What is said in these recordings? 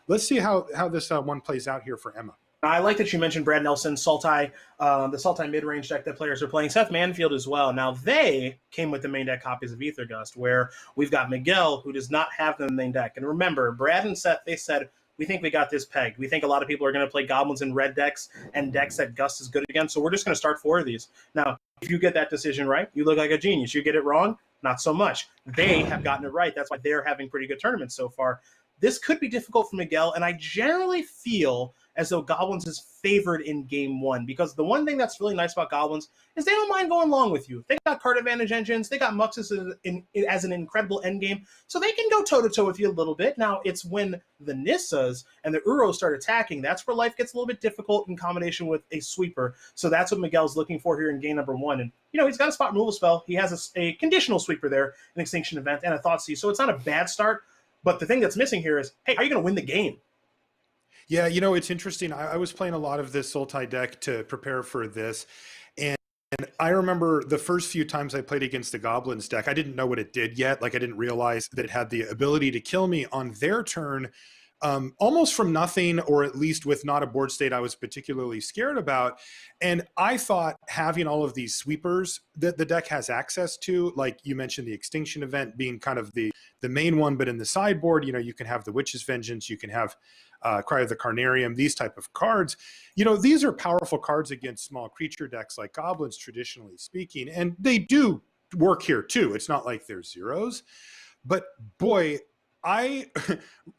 let's see how this one plays out here for Emma. I like that you mentioned Brad Nelson, Sultai, the Sultai mid-range deck that players are playing. Seth Manfield as well. Now, they came with the main deck copies of Aethergust, where we've got Miguel, who does not have the main deck. And remember, Brad and Seth, they said, we think we got this pegged. We think a lot of people are going to play Goblins in red decks and decks that Gust is good against, so we're just going to start 4 of these. Now, if you get that decision right, you look like a genius. You get it wrong, not so much. They have gotten it right. That's why they're having pretty good tournaments so far. This could be difficult for Miguel, and I generally feel as though Goblins is favored in game 1, because the one thing that's really nice about Goblins is they don't mind going long with you. They got card advantage engines, they got Muxus as an incredible endgame, so they can go toe-to-toe with you a little bit. Now, it's when the Nissas and the Uros start attacking, that's where life gets a little bit difficult in combination with a sweeper, so that's what Miguel's looking for here in game number 1. And, you know, he's got a spot removal spell, he has a conditional sweeper there, an Extinction Event, and a Thoughtseize, so it's not a bad start, but the thing that's missing here is, hey, how are you going to win the game? Yeah, you know, it's interesting. I was playing a lot of this Sultai deck to prepare for this. And I remember the first few times I played against the Goblins deck, I didn't know what it did yet. Like, I didn't realize that it had the ability to kill me on their turn almost from nothing, or at least with not a board state I was particularly scared about. And I thought having all of these sweepers that the deck has access to, like you mentioned, the Extinction Event being kind of the main one, but in the sideboard, you know, you can have the Witch's Vengeance, you can have Cry of the Carnarium, these type of cards. You know, these are powerful cards against small creature decks like Goblins, traditionally speaking, and they do work here too. It's not like they're zeros, but boy, I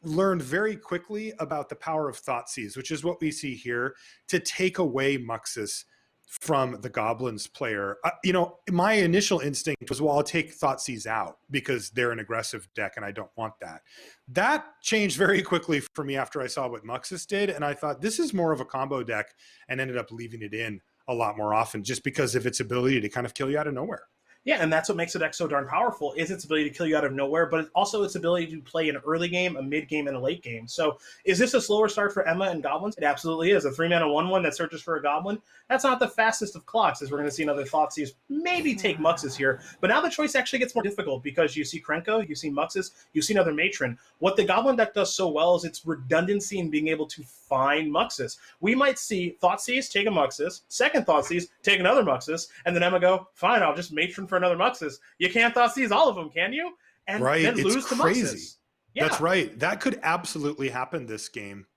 learned very quickly about the power of Thoughtseize, which is what we see here, to take away Muxus from the Goblins player. You know, my initial instinct was, well, I'll take Thoughtseize out because they're an aggressive deck and I don't want that. That changed very quickly for me after I saw what Muxus did, and I thought this is more of a combo deck, and ended up leaving it in a lot more often just because of its ability to kind of kill you out of nowhere. Yeah, and that's what makes the deck so darn powerful, is its ability to kill you out of nowhere, but also its ability to play an early game, a mid game, and a late game. So is this a slower start for Emma and Goblins? It absolutely is. A 3-mana 1/1 that searches for a Goblin, that's not the fastest of clocks, as we're going to see another Thoughtseize maybe take Muxus here. But now the choice actually gets more difficult, because you see Krenko, you see Muxus, you see another Matron. What the Goblin deck does so well is its redundancy in being able to find Muxus. We might see Thoughtseize take a Muxus, second Thoughtseize take another Muxus, and then Emma go, fine, I'll just Matron for another Muxus. You can't Thoughtseize all of them, can you? And right, then it's lose to crazy. Muxus. Yeah. That's right. That could absolutely happen this game.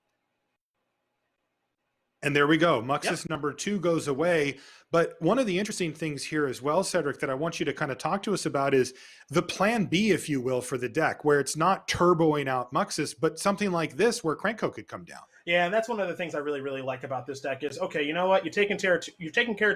And there we go. Muxus number 2 goes away. But one of the interesting things here as well, Cedric, that I want you to kind of talk to us about is the plan B, if you will, for the deck, where it's not turboing out Muxus, but something like this where Krenko could come down. Yeah, and that's one of the things I really, really like about this deck is, okay, you know what? You've taken care of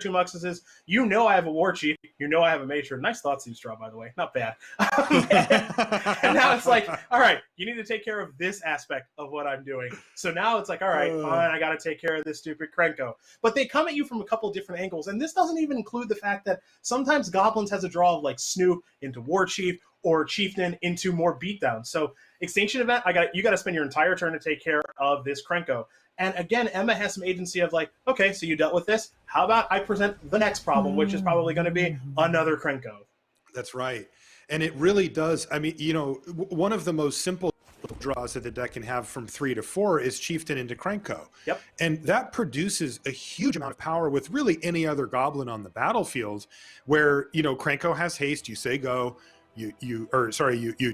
2 Muxuses. You know I have a War Chief. You know I have a Matron. Nice Thoughtseize draw, by the way. Not bad. And now it's like, all right, you need to take care of this aspect of what I'm doing. So now it's like, all right, fine, I got to take care of this stupid Krenko. But they come at you from a couple different angles, and this doesn't even include the fact that sometimes Goblins has a draw of like Snoop into War Chief, or Chieftain into more beatdown. So Extinction Event, you got to spend your entire turn to take care of this Krenko. And again, Emma has some agency of like, okay, so you dealt with this. How about I present the next problem, which is probably going to be another Krenko. That's right. And it really does. I mean, you know, one of the most simple draws that the deck can have from 3 to 4 is Chieftain into Krenko. Yep. And that produces a huge amount of power with really any other Goblin on the battlefield, where, you know, Krenko has haste, you say go, you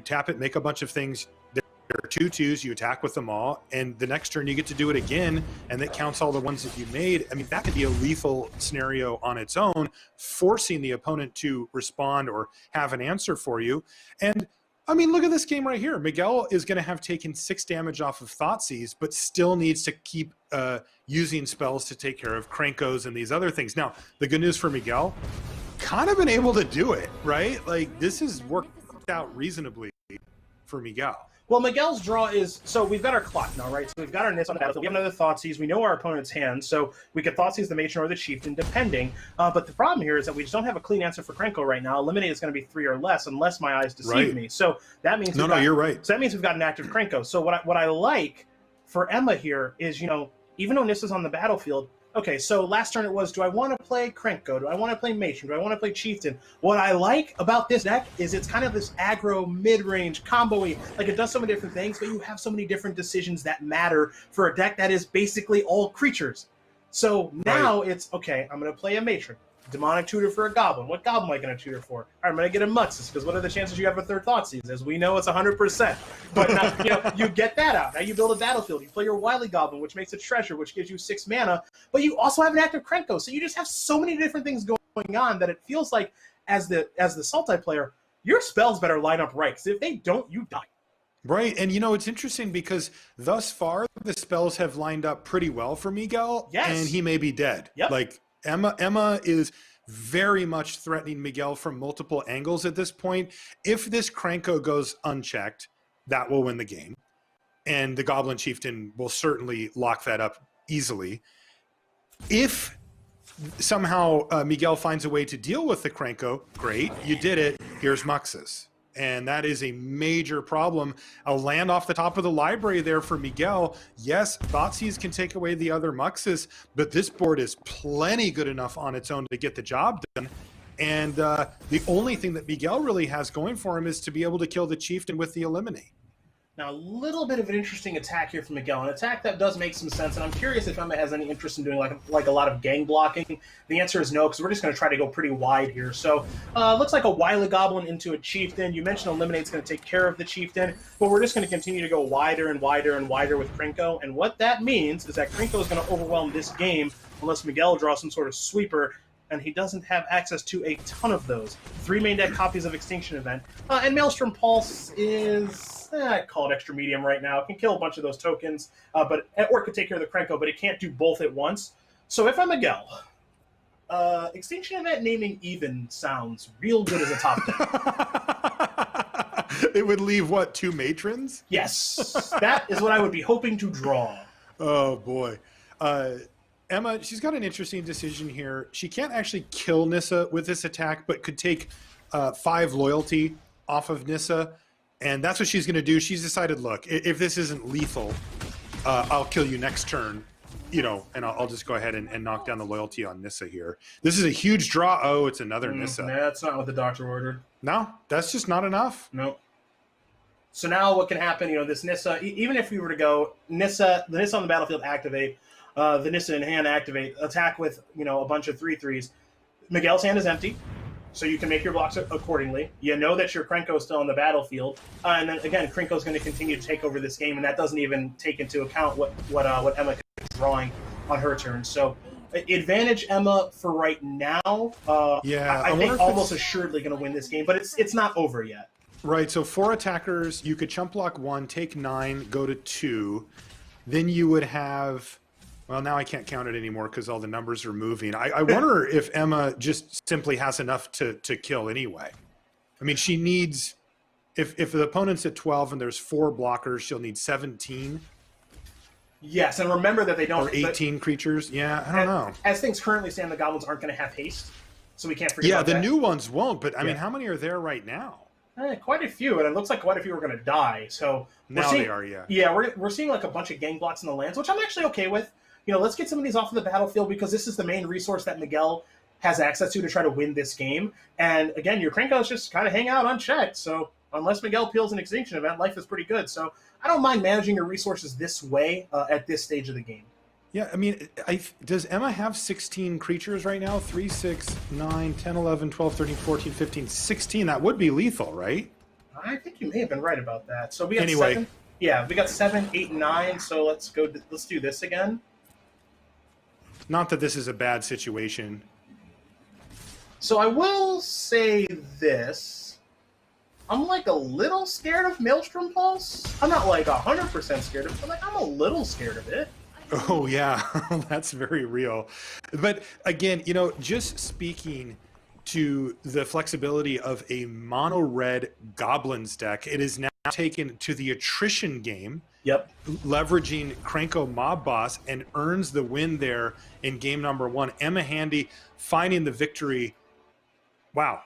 tap it, make a bunch of things. There are 2/2s, you attack with them all, and the next turn you get to do it again, and that counts all the ones that you made. I mean, that could be a lethal scenario on its own, forcing the opponent to respond or have an answer for you. And I mean, look at this game right here. Miguel is going to have taken 6 damage off of Thoughtseize, but still needs to keep using spells to take care of Krenkos and these other things. Now, the good news for Miguel, kind of been able to do it, right? Like, this has worked out reasonably for Miguel. Well, Miguel's draw is, so we've got our clock now, right? So we've got our Nissa on the battlefield. We have another Thoughtseize. We know our opponent's hand, so we could Thoughtseize the Matron or the Chieftain, depending. But the problem here is that we just don't have a clean answer for Krenko right now. Eliminate is going to be 3 or less, unless my eyes deceive me. So that means you're right. So that means we've got an active Krenko. So what I like for Emma here is, you know, even though Nissa's on the battlefield, Okay, so last turn it was, do I want to play Krenko? Do I want to play Matron? Do I want to play Chieftain? What I like about this deck is it's kind of this aggro, mid-range, combo-y. Like, it does so many different things, but you have so many different decisions that matter for a deck that is basically all creatures. So now it's, okay, I'm going to play a Matron. Demonic Tutor for a Goblin. What Goblin am I going to tutor for? All right, I'm going to get a Muxus, because what are the chances you have a third Thoughtseize? As we know, it's 100%. But now, you get that out. Now you build a battlefield. You play your Wily Goblin, which makes a treasure, which gives you 6 mana. But you also have an active Krenko, so you just have so many different things going on that it feels like, as the Sultai player, your spells better line up right, because if they don't, you die. Right, and it's interesting because thus far the spells have lined up pretty well for Miguel, Yes. and he may be dead. Yep. Like Emma is very much threatening Miguel from multiple angles at this point. If this Krenko goes unchecked, that will win the game, and the Goblin Chieftain will certainly lock that up easily. If somehow Miguel finds a way to deal with the Krenko, great, you did it. Here's Muxus. And that is a major problem. A land off the top of the library there for Miguel. Yes, Thoughtseize can take away the other Muxus, but this board is plenty good enough on its own to get the job done. And the only thing that Miguel really has going for him is to be able to kill the Chieftain with the Eliminate. Now, a little bit of an interesting attack here from Miguel, an attack that does make some sense, and I'm curious if Emma has any interest in doing like a lot of gang blocking. The answer is no, because we're just going to try to go pretty wide here. So, looks like a Wily Goblin into a Chieftain. You mentioned Eliminate's going to take care of the Chieftain, but we're just going to continue to go wider and wider and wider with Krenko, and what that means is that Krenko is going to overwhelm this game unless Miguel draws some sort of sweeper, and he doesn't have access to a ton of those. 3 main deck copies of Extinction Event. And Maelstrom Pulse is... I call it extra medium right now. It can kill a bunch of those tokens, or it could take care of the Krenko, but it can't do both at once. So if I'm Miguel, Extinction Event naming even sounds real good as a top deck. It would leave, what, 2 Matrons? Yes, that is what I would be hoping to draw. Oh, boy. Emma, she's got an interesting decision here. She can't actually kill Nissa with this attack, but could take 5 loyalty off of Nissa. And that's what she's going to do. She's decided, look, if this isn't lethal, I'll kill you next turn, and I'll just go ahead and knock down the loyalty on Nissa here. This is a huge draw. Oh, it's another Nissa. That's not what the doctor ordered. No, that's just not enough. No. So now what can happen, this Nissa, even if we were to go the Nissa on the battlefield activate, the Nissa in hand activate, attack with, a bunch of 3/3s. Miguel's hand is empty. So you can make your blocks accordingly. You know that your Krenko is still on the battlefield, and then again, Krenko is going to continue to take over this game, and that doesn't even take into account what Emma is drawing on her turn. So, advantage Emma for right now. I think almost assuredly going to win this game, but it's not over yet. Right. So 4 attackers, you could chump block 1, take 9, go to 2. Then you would have. Well, now I can't count it anymore because all the numbers are moving. I wonder if Emma just simply has enough to kill anyway. I mean, she needs... If the opponent's at 12 and there's 4 blockers, she'll need 17. Yes, and remember that they don't... Or 18 creatures. Yeah, I don't know. As things currently stand, the goblins aren't going to have haste, so we can't forget about that. Yeah, the new ones won't, but I mean, how many are there right now? Quite a few, and it looks like quite a few are going to die. So now they are, yeah. Yeah, we're seeing like a bunch of gang blocks in the lands, which I'm actually okay with. Let's get some of these off of the battlefield because this is the main resource that Miguel has access to try to win this game. And again, your Krenkos just kind of hang out unchecked. So unless Miguel peels an Extinction Event, life is pretty good. So I don't mind managing your resources this way at this stage of the game. Yeah, I mean, does Emma have 16 creatures right now? 3, 6, 9, 10, 11, 12, 13, 14, 15, 16. That would be lethal, right? I think you may have been right about that. So we got 7. Yeah, we got 7, 8, 9. So let's do this again. Not that this is a bad situation. So I will say this. I'm like a little scared of Maelstrom Pulse. I'm not like 100% scared of it, but like I'm a little scared of it. Oh, yeah. That's very real. But again, just speaking to the flexibility of a mono-red Goblins deck, it is now taken to the attrition game. Yep. Leveraging Krenko Mob Boss and earns the win there in game number 1. Emma Handy finding the victory. Wow.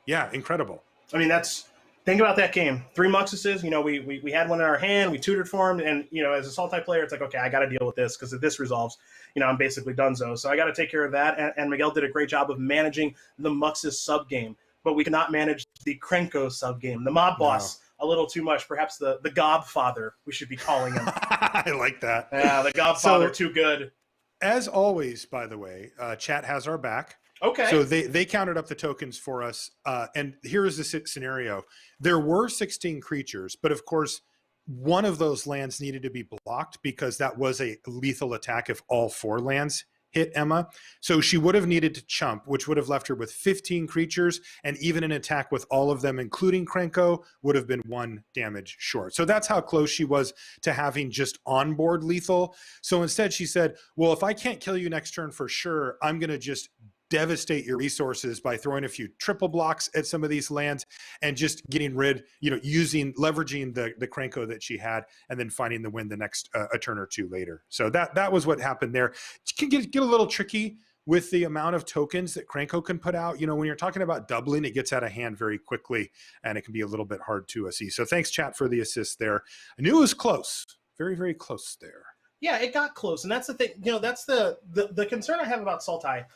Yeah, incredible. I mean, that's Think about that game. 3 Muxuses, we had one in our hand, we tutored for him, and, as a Sultai player, it's like, okay, I got to deal with this, because if this resolves, I'm basically donezo. So I got to take care of that, and Miguel did a great job of managing the Muxus sub-game, but we cannot manage the Krenko sub-game. The mob boss, a little too much. Perhaps the Gobfather, we should be calling him. I like that. Yeah, the Gobfather, too good. As always, by the way, chat has our back. Okay. So they counted up the tokens for us. And here is the scenario. There were 16 creatures, but of course, one of those lands needed to be blocked because that was a lethal attack if all 4 lands hit Emma. So she would have needed to chump, which would have left her with 15 creatures, and even an attack with all of them, including Krenko, would have been 1 damage short. So that's how close she was to having just onboard lethal. So instead she said, well, if I can't kill you next turn for sure, I'm going to just devastate your resources by throwing a few triple blocks at some of these lands and just getting rid, leveraging the Krenko that she had, and then finding the win the next a turn or 2 later. So that was what happened there. It can get a little tricky with the amount of tokens that Krenko can put out. When you're talking about doubling, it gets out of hand very quickly, and it can be a little bit hard to see. So thanks, chat, for the assist there. I knew it was close, very, very close there. Yeah, it got close, and that's the thing. That's the concern I have about Sultai.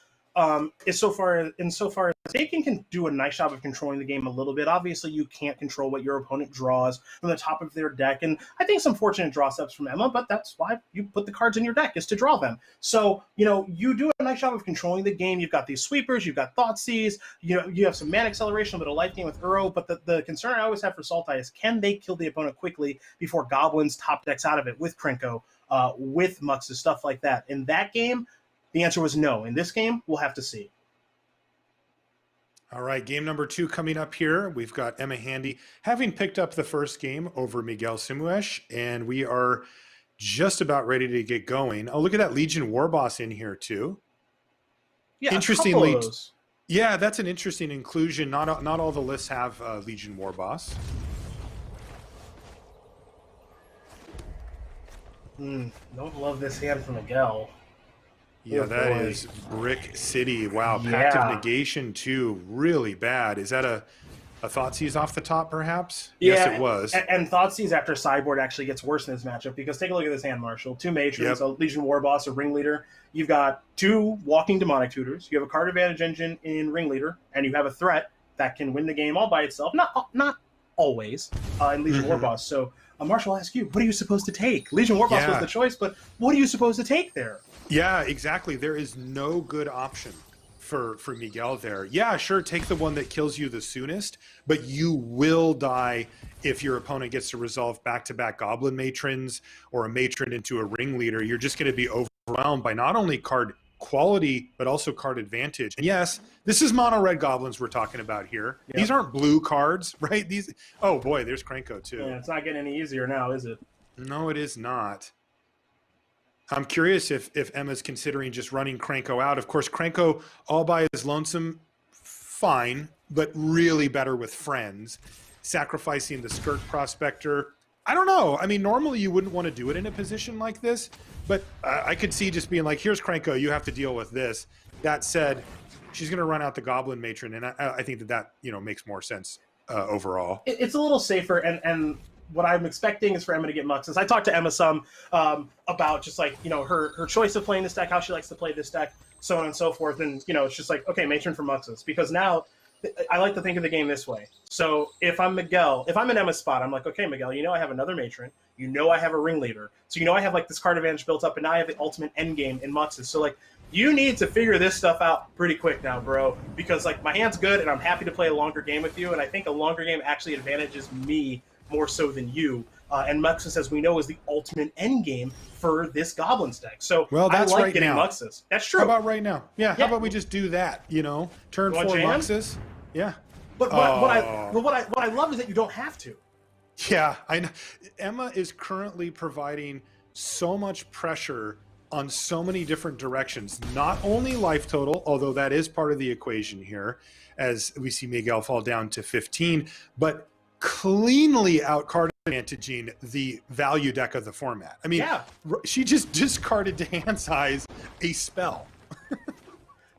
Is so far as they can do a nice job of controlling the game a little bit. Obviously, you can't control what your opponent draws from the top of their deck, and I think some fortunate draw steps from Emma, but that's why you put the cards in your deck, is to draw them. So, you do a nice job of controlling the game. You've got these sweepers, you've got Thoughtseize, you have some mana acceleration, a bit of life gain with Uro, but the concern I always have for Sultai is, can they kill the opponent quickly before Goblins top decks out of it with Krenko, with Muxus, stuff like that. In that game, the answer was no. In this game, we'll have to see. All right, game number 2 coming up here. We've got Emma Handy having picked up the first game over Miguel Simoes, and we are just about ready to get going. Oh, look at that Legion Warboss in here too. Yeah, interestingly, yeah, that's an interesting inclusion. Not all the lists have Legion Warboss. Don't love this hand from Miguel. Yeah, that is Brick City. Wow, Pact of Negation too. Really bad. Is that a Thoughtseize off the top, perhaps? Yeah, yes, it was. And Thoughtseize after sideboard actually gets worse in this matchup, because take a look at this hand, Marshall. 2 matrons, a Legion Warboss, a Ringleader. You've got 2 Walking Demonic Tutors. You have a card advantage engine in Ringleader, and you have a threat that can win the game all by itself. Not always in Legion Warboss. So, Marshall, I'll ask you, what are you supposed to take? Legion Warboss was the choice, but what are you supposed to take there? Yeah, exactly. There is no good option for Miguel there. Yeah, sure, take the one that kills you the soonest, but you will die if your opponent gets to resolve back-to-back Goblin Matrons or a Matron into a Ringleader. You're just going to be overwhelmed by not only card quality, but also card advantage. And yes, this is mono-red Goblins we're talking about here. Yep. These aren't blue cards, right? Oh boy, there's Krenko too. Yeah, it's not getting any easier now, is it? No, it is not. I'm curious if Emma's considering just running Krenko out. Of course, Krenko all by his lonesome, fine, but really better with friends. Sacrificing the Skirk Prospector. I don't know. I mean, normally you wouldn't want to do it in a position like this, but I could see just being like, here's Krenko, you have to deal with this. That said, she's going to run out the Goblin Matron, and I think that makes more sense overall. It's a little safer, and what I'm expecting is for Emma to get Muxus. I talked to Emma some about just like, her choice of playing this deck, how she likes to play this deck, so on and so forth. And, it's just like, okay, Matron for Muxus. Because now I like to think of the game this way. So if I'm Miguel, if I'm in Emma's spot, I'm like, okay, Miguel, I have another Matron. I have a Ringleader. So I have like this card advantage built up, and now I have the ultimate endgame in Muxus. So like, you need to figure this stuff out pretty quick now, bro. Because like, my hand's good, and I'm happy to play a longer game with you. And I think a longer game actually advantages me more so than you. And Muxus, as we know, is the ultimate end game for this Goblins deck. So that's I like right getting now. Muxus. That's true. How about right now? Yeah, how about we just do that, Turn 4 Muxus. Yeah. But what I love is that you don't have to. Yeah, I know. Emma is currently providing so much pressure on so many different directions. Not only life total, although that is part of the equation here, as we see Miguel fall down to 15, but cleanly out card advantaging the value deck of the format. I mean, she just discarded to hand size a spell.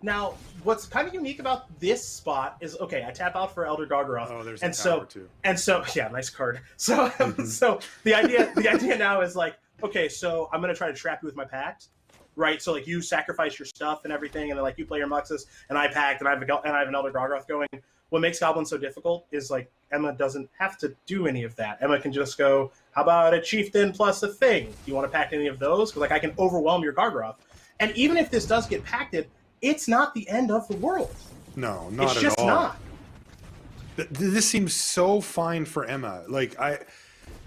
Now, what's kind of unique about this spot is, okay, I tap out for Elder Gargaroth. Oh, there's and the so tower too. and so yeah, nice card. So so the idea now is like, okay, so I'm gonna try to trap you with my pact, right? So like you sacrifice your stuff and everything, and then like you play your Muxus, and I pact, and I have an Elder Gargaroth going. What makes Goblin so difficult is like Emma doesn't have to do any of that. Emma can just go, how about a Chieftain plus a thing? Do you want to pact any of those? Because like I can overwhelm your Gargaroth, and even if this does get pacted, it's not the end of the world. No, not at all. It's just not. This seems so fine for Emma. Like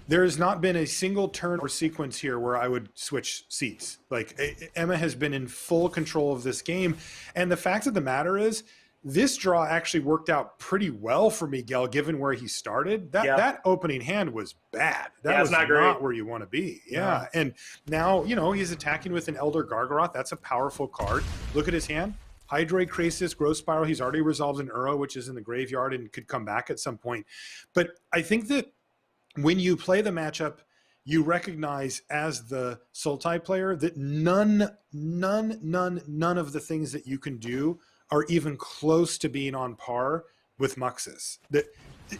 there has not been a single turn or sequence here where I would switch seats. Like Emma has been in full control of this game, and the fact of the matter is, this draw actually worked out pretty well for Miguel, given where he started. That opening hand was bad. That was not where you want to be. Yeah. And now, he's attacking with an Elder Gargaroth. That's a powerful card. Look at his hand. Hydrate, Krasis, Growth Spiral. He's already resolved an Uro, which is in the graveyard and could come back at some point. But I think that when you play the matchup, you recognize as the Sultai player that none of the things that you can do are even close to being on par with Muxus. The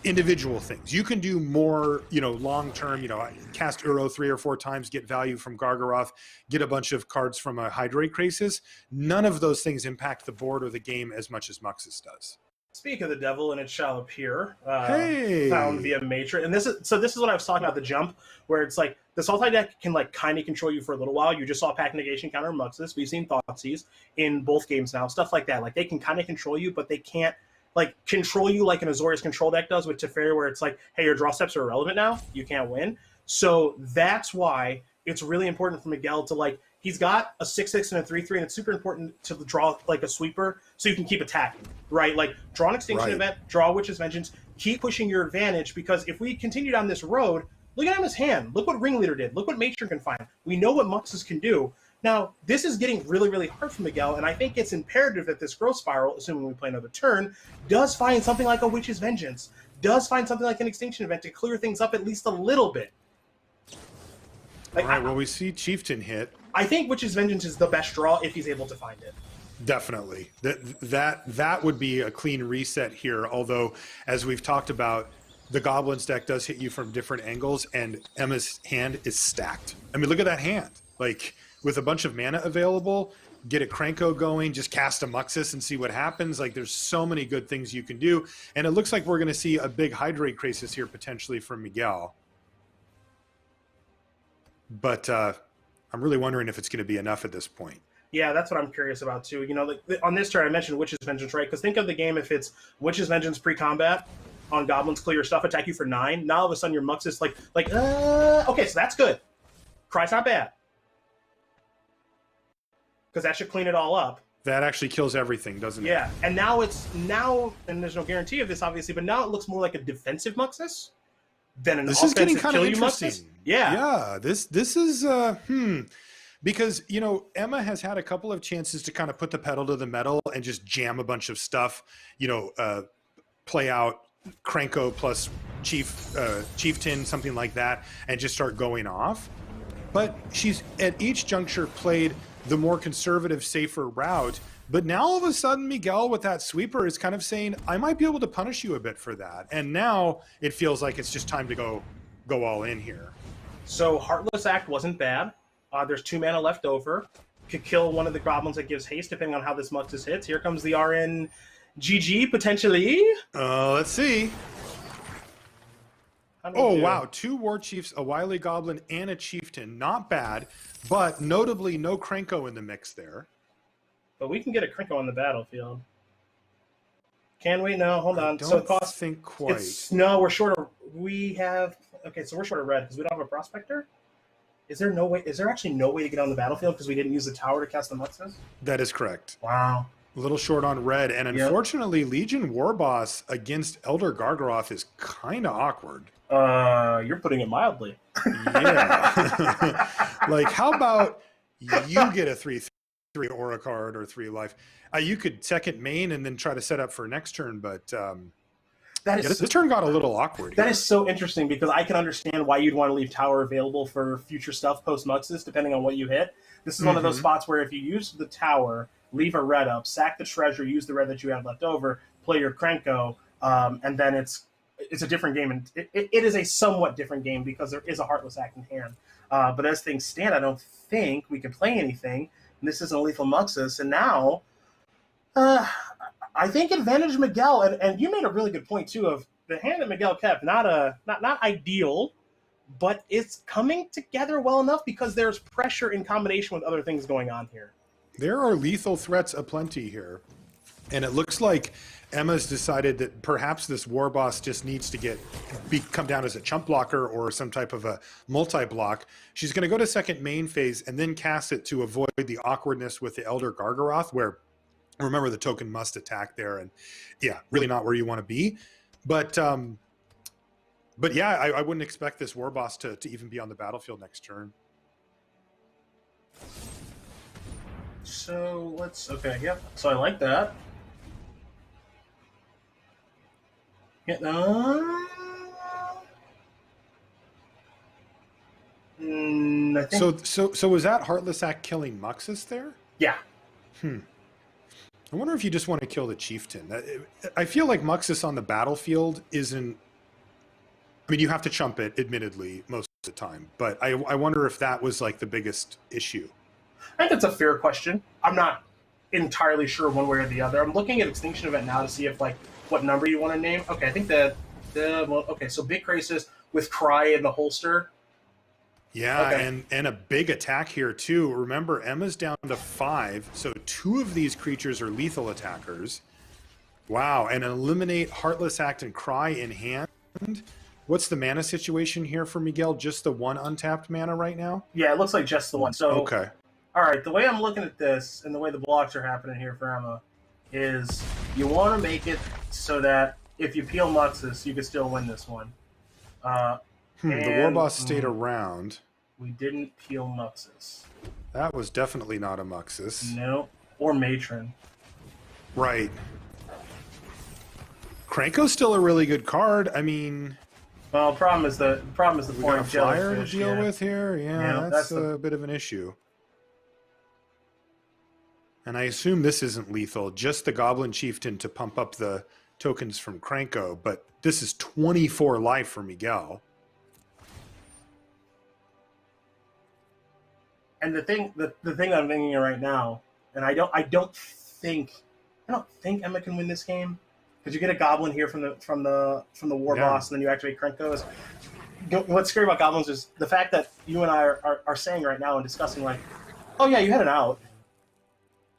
individual things. You can do more, long-term, cast Uro 3 or 4 times, get value from Gargaroth, get a bunch of cards from a Hydrate Krasis. None of those things impact the board or the game as much as Muxus does. Speak of the devil, and it shall appear. Hey! Found via Matrix. And this is what I was talking about, the jump, where it's like, the Sultai deck can like kind of control you for a little while. You just saw Pact Negation counter Muxus. We've seen Thoughtseize in both games now, stuff like that. Like they can kind of control you, but they can't like control you like an Azorius control deck does with Teferi, where it's like, hey, your draw steps are irrelevant now. You can't win. So that's why it's really important for Miguel to like, he's got a 6/6 and a 3/3, and it's super important to draw like a sweeper so you can keep attacking, right? Like draw an Extinction event, draw Witch's Vengeance, keep pushing your advantage, because if we continue down this road, look at Emma's hand. Look what Ringleader did. Look what Matron can find. We know what Muxus can do. Now, this is getting really, really hard for Miguel, and I think it's imperative that this Growth Spiral, assuming we play another turn, does find something like a Witch's Vengeance, does find something like an Extinction event to clear things up at least a little bit. Like, all right, well, we see Chieftain hit. I think Witch's Vengeance is the best draw if he's able to find it. Definitely. That would be a clean reset here, although, as we've talked about, the Goblins deck does hit you from different angles, and Emma's hand is stacked. I mean, look at that hand. Like, with a bunch of mana available, get a Krenko going, just cast a Muxus and see what happens. Like, there's so many good things you can do, and it looks like we're going to see a big Hydrate Krasis here potentially from Miguel. But I'm really wondering if it's going to be enough at this point. Yeah, that's what I'm curious about, too. Like, on this turn, I mentioned Witch's Vengeance, right? Because think of the game if it's Witch's Vengeance pre-combat on Goblins, clear your stuff, attack you for 9. Now, all of a sudden, your Muxus, okay, so that's good. Cry's not bad. Because that should clean it all up. That actually kills everything, doesn't it? Yeah, and and there's no guarantee of this, obviously, but now it looks more like a defensive Muxus than an offensive kill you Muxus. This is getting kind of interesting. Yeah. Yeah, this is, because, Emma has had a couple of chances to kind of put the pedal to the metal and just jam a bunch of stuff, play out Krenko plus Chieftain, something like that, and just start going off. But she's at each juncture played the more conservative, safer route. But now all of a sudden, Miguel with that sweeper is kind of saying, I might be able to punish you a bit for that. And now it feels like it's just time to go all in here. So Heartless Act wasn't bad. There's 2 mana left over. Could kill one of the Goblins that gives haste, depending on how this Muxus hits. Here comes the RNGG, potentially. Let's see. Oh, wow. 2 War Chiefs, a Wily Goblin, and a Chieftain. Not bad, but notably no Krenko in the mix there. But we can get a Krenko on the battlefield. Can we? No, hold on. I don't think quite. No, we're short of... Okay, so we're short of red because we don't have a Prospector? Is there actually no way to get on the battlefield because we didn't use the tower to cast the Muxus? That is correct. Wow. A little short on red, and unfortunately, Legion Warboss against Elder Gargaroth is kind of awkward. You're putting it mildly. Yeah. Like, how about you get a 3/3 Aura card or 3 life? You could second main and then try to set up for next turn, but That Yeah, is this turn got a little awkward that here. is so interesting because I can understand why you'd want to leave tower available for future stuff post Muxus, depending on what you hit. This is one of those spots where if you use the tower, leave a red up, sack the treasure, use the red that you have left over, play your Krenko, and then it's a different game, and it is a somewhat different game because there is a Heartless Act in hand. But as things stand, I don't think we can play anything. And this isn't a lethal Muxus, and now I think advantage Miguel, and you made a really good point too of the hand that Miguel kept, not ideal, but it's coming together well enough because there's pressure in combination with other things going on here. There are lethal threats aplenty here. And it looks like Emma's decided that perhaps this War Boss just needs to come down as a chump blocker or some type of a multi-block. She's going to go to second main phase and then cast it to avoid the awkwardness with the Elder Gargaroth, where, remember, the token must attack there. And yeah, really not where you want to be. But yeah, I wouldn't expect this War Boss to even be on the battlefield next turn. So okay, yep. So I like that. Yeah, I think... So was that Heartless Act killing Muxus there? Yeah. I wonder if you just want to kill the Chieftain. I feel like Muxus on the battlefield isn't... I mean, you have to chump it, admittedly, most of the time. But I wonder if that was like the biggest issue. I think that's a fair question. I'm not entirely sure one way or the other. I'm looking at Extinction Event now to see if, like, what number you want to name. Okay, I think okay, so Big Crisis with Cry in the holster. Yeah, okay. and a big attack here, too. Remember, Emma's down to 5, so 2 of these creatures are lethal attackers. Wow, and eliminate Heartless Act and Cry in hand. What's the mana situation here for Miguel? Just the 1 untapped mana right now? Yeah, it looks like just the 1. So, okay. All right, the way I'm looking at this and the way the blocks are happening here for Emma is you want to make it so that if you peel Muxus, you can still win this one. The War Boss stayed around. We didn't peel Muxus. That was definitely not a Muxus. No, or Matron. Right. Krenko's still a really good card. I mean... Well, problem is the we got a flyer to jellyfish, deal with here? Yeah, that's the... a bit of an issue. And I assume this isn't lethal, just the Goblin Chieftain to pump up the tokens from Krenko, but this is 24 life for Miguel. And the thing I'm thinking of right now, and I don't think Emma can win this game because you get a Goblin here from the War Boss, and then you activate Krenko. What's scary about Goblins is the fact that you and I are saying right now and discussing, like, oh yeah, you had an out.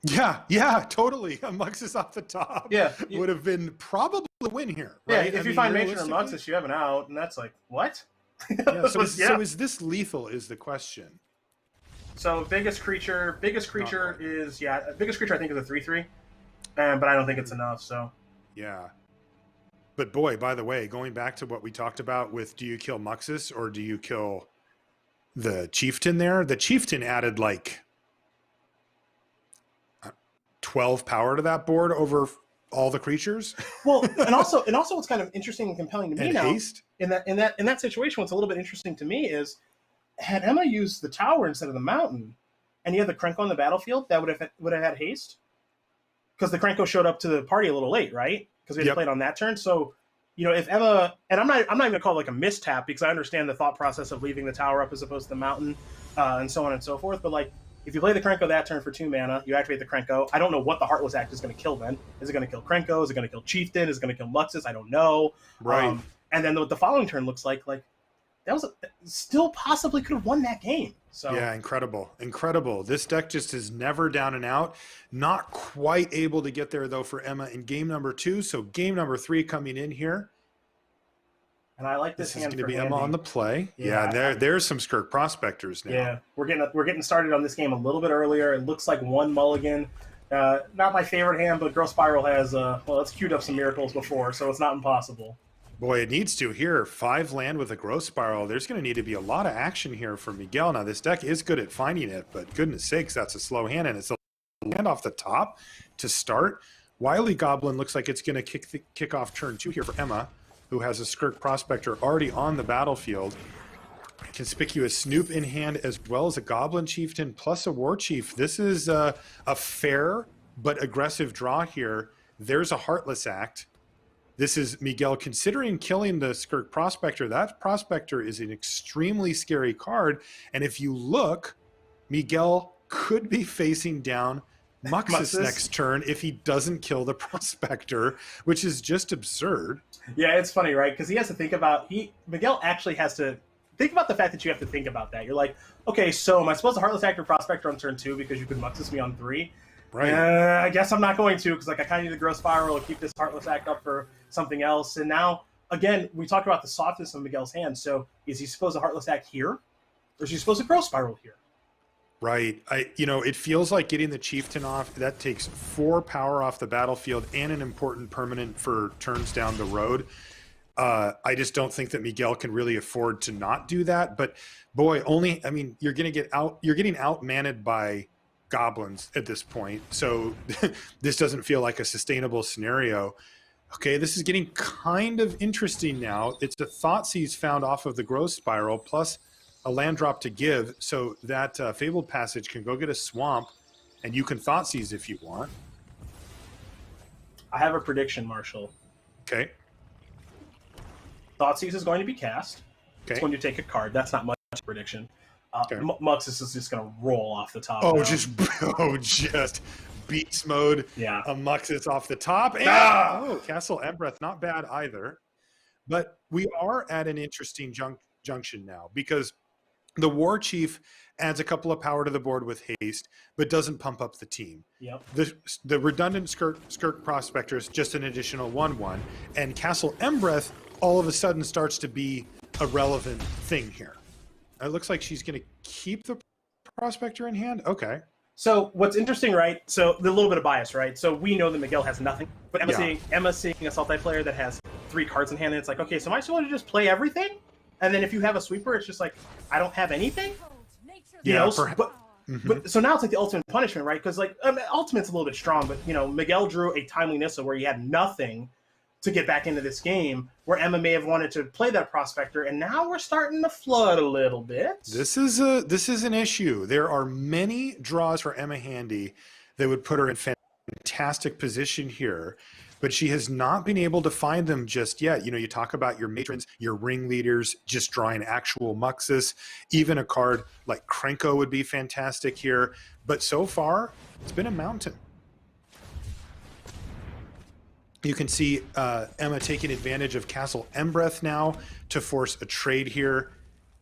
Yeah, totally. A Muxus off the top would have been probably the win here, right? Yeah, if you find Matron or Muxus, you have an out, and that's like, what? So is this lethal is the question. So biggest creature is biggest creature I think is a 3/3, but I don't think it's enough. So yeah, but boy, by the way, going back to what we talked about with do you kill Muxus or do you kill the Chieftain there? The Chieftain added like 12 power to that board over all the creatures. Well, and also what's kind of interesting and compelling to me now haste. in that situation, what's a little bit interesting to me is had Emma used the tower instead of the mountain, and you had the Krenko on the battlefield, that would have had haste, because the Krenko showed up to the party a little late, right? Because we had to play it on that turn. So, if Emma, and I'm not even going to call it like a mistap because I understand the thought process of leaving the tower up as opposed to the mountain, and so on and so forth. But like, if you play the Krenko that turn for 2 mana, you activate the Krenko. I don't know what the Heartless Act is going to kill then. Is it going to kill Krenko? Is it going to kill Chieftain? Is it going to kill Muxus? I don't know. Right. And then what the following turn looks like that still possibly could have won that game. So yeah, incredible. This deck just is never down and out. Not quite able to get there though for Emma in game number 2. So game number 3 coming in here. And I like this hand. Is going to be Emma on the play. There's some Skirk prospectors now. Yeah, we're getting started on this game a little bit earlier. It looks like 1 mulligan. Not my favorite hand, but Girl Spiral has it's queued up some miracles before, so it's not impossible. Boy, it needs to here. 5 land with a Growth Spiral. There's going to need to be a lot of action here for Miguel. Now, this deck is good at finding it, but goodness sakes, that's a slow hand, and it's a land off the top to start. Wily Goblin looks like it's going to kick off turn 2 here for Emma. who has a Skirk Prospector already on the battlefield. Conspicuous Snoop in hand, as well as a Goblin Chieftain plus a War Chief. This is a fair but aggressive draw here. There's a Heartless Act. This is Miguel considering killing the Skirk Prospector. That Prospector is an extremely scary card. And if you look, Miguel could be facing down Muxus next turn if he doesn't kill the Prospector, which is just absurd. Yeah, it's funny, right? Because he has to think about Miguel actually has to think about the fact that you have to think about that. You're like, okay, so am I supposed to Heartless Act or Prospector on turn 2 because you could Muxus me on 3? Right. I guess I'm not going to, because like I kind of need the Growth Spiral to keep this Heartless Act up for something else. And now, again, we talked about the softness of Miguel's hand. So is he supposed to Heartless Act here? Or is he supposed to Growth Spiral here? Right. It feels like getting the Chieftain off, that takes 4 power off the battlefield and an important permanent for turns down the road. I just don't think that Miguel can really afford to not do that. But boy, you're getting outmanned by goblins at this point. So this doesn't feel like a sustainable scenario. Okay, this is getting kind of interesting now. It's the Thoughtseize found off of the Growth Spiral plus a land drop to give, so that Fabled Passage can go get a Swamp, and you can Thoughtseize if you want. I have a prediction, Marshall. Okay. Thoughtseize is going to be cast. Okay. It's going to take a card. That's not much of a prediction. Okay. Muxus is just going to roll off the top. Oh, just beast mode. Yeah. A Muxus off the top. And, Castle Embereth, not bad either. But we are at an interesting junction now, because the War Chief adds a couple of power to the board with haste, but doesn't pump up the team. Yep. The redundant Skirk Prospector is just an additional 1/1, and Castle Embereth all of a sudden starts to be a relevant thing here. It looks like she's going to keep the Prospector in hand. Okay. So what's interesting, right? So the little bit of bias, right? So we know that Miguel has nothing, but Emma's seeing a Sultai player that has 3 cards in hand, and it's like, okay, so am I supposed to just play everything? And then if you have a sweeper, it's just like, I don't have anything? But so now it's like the ultimate punishment, right? Because like ultimate's a little bit strong, but Miguel drew a timely Nissa where he had nothing to get back into this game, where Emma may have wanted to play that Prospector, and now we're starting to flood a little bit. This is an issue. There are many draws for Emma Handy that would put her in fantastic position here, but she has not been able to find them just yet. You talk about your matrons, your ringleaders, just drawing actual Muxus. Even a card like Krenko would be fantastic here, but so far it's been a mountain. You can see Emma taking advantage of Castle Embereth now to force a trade here,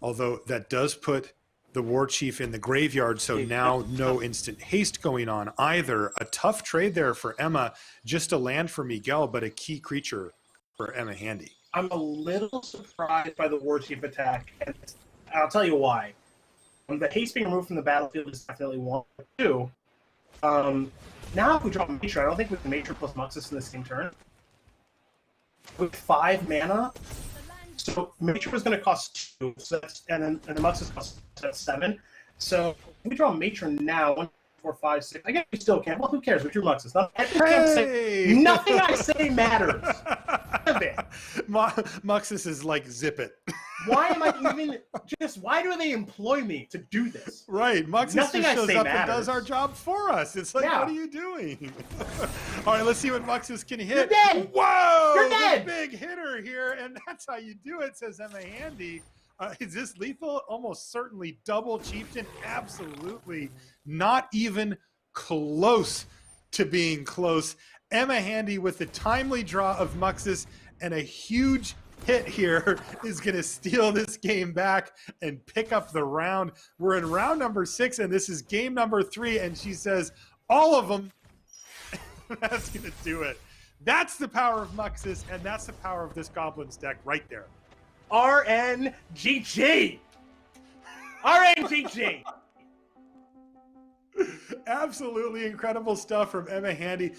although that does put the War Chief in the graveyard, so now no instant haste going on either. A tough trade there for Emma, just a land for Miguel, but a key creature for Emma Handy. I'm a little surprised by the War Chief attack, and I'll tell you why. The haste being removed from the battlefield is definitely 1 or 2. Now if we draw Matron, I don't think we can Matron plus Muxus in the same turn. With 5 mana, so Matron is going to cost 2, so and the Muxus costs 7. So if we draw Matron now, 1, 4, 5, 6. I guess we still can't. Well, who cares? We drew Muxus. Nothing I say matters. Muxus is like zip it. Why am I even why do they employ me to do this? Right. Muxus Nothing just shows up matters. and does our job for us. It's like, What are you doing? All right, let's see what Muxus can hit. You're dead. Whoa! You're dead. Big hitter here, and that's how you do it, says Emma Handy. Is this lethal? Almost certainly. Double Chieftain? Absolutely. Not even close to being close. Emma Handy with the timely draw of Muxus and a huge hit here is going to steal this game back and pick up the round. We're in round number 6, and this is game number 3, and she says, all of them. That's going to do it. That's the power of Muxus, and that's the power of this Goblins deck right there. RNGG! RNGG! Absolutely incredible stuff from Emma Handy.